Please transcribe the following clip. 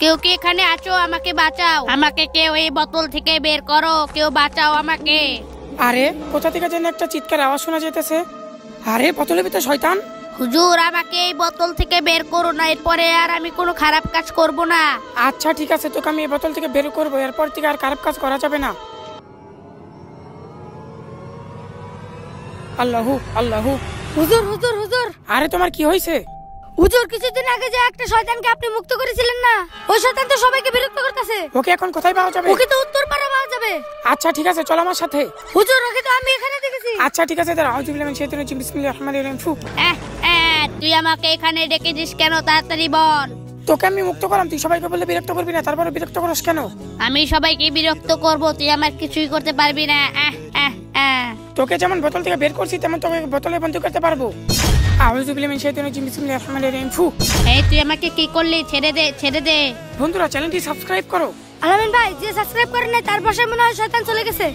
কেউ কি এখানে আছো? আমাকে বাঁচাও, আমাকে কেউ এই বোতল থেকে বের করো, কেউ বাঁচাও আমাকে। আরে কোথা থেকে যেন একটা চিৎকার আওয়াজ শোনা যেতেছে। আরে বোতলের ভিতর শয়তান। হুজুর, আমাকে এই বোতল থেকে বের করো না, এরপরে আর আমি কোনো খারাপ কাজ করব না। আচ্ছা ঠিক আছে, তোকে আমি এই বোতল থেকে বের করবো, এরপর থেকে আর খারাপ কাজ করা যাবে না। আল্লাহু আল্লাহু। হুজুর হুজুর হুজুর। আরে তোমার কি হয়েছে? হুজুর, কিছুদিন আগে যে একটা শয়তানকে আপনি মুক্ত করেছিলেন না, ওই শয়তান তো সবাইকে বিরক্ত করতেছে। ওকে এখন কোথায় পাওয়া যাবে? ওকে তো উত্তরপাড়া পাওয়া যাবে। আচ্ছা ঠিক আছে, চলো আমার সাথে। হুজুর, ওকে তো আমি এখানে দেখেছি। আচ্ছা ঠিক আছে, দাঁড়াও। আউযু বিল্লাহি মিনাশ শাইতানির রাজিম, বিসমিল্লাহির রহমানির রহিম। ফু। তুই আমাকে এখানে ডেকেছিস কেন? তাড়াতাড়ি বল। তোকে আমি মুক্ত করলাম, তুই সবাইকে বললে বিরক্ত করবি না, তারপরে বিরক্ত করিস কেন? আমি সবাইকে বিরক্ত করব? তুই আমার কিছুই করতে পারবি না। তোকে যেমন বোতল থেকে বের করছি, তেমন তোকে বোতলে বন্ধ করতে পারবো। আউযু বিল্লাহি মিনাশ শাইতানির রাজিম, বিসমিল্লাহির রহমানির রহিম। ফু। এই, তুই আমাকে কি করলি? ছেড়ে দে, ছেড়ে দে। বন্ধুরা, চ্যানেলটি সাবস্ক্রাইব করো। আলামিন ভাই, যে সাবস্ক্রাইব করে নাই তার পাশে মনে হয় শয়তান চলে গেছে।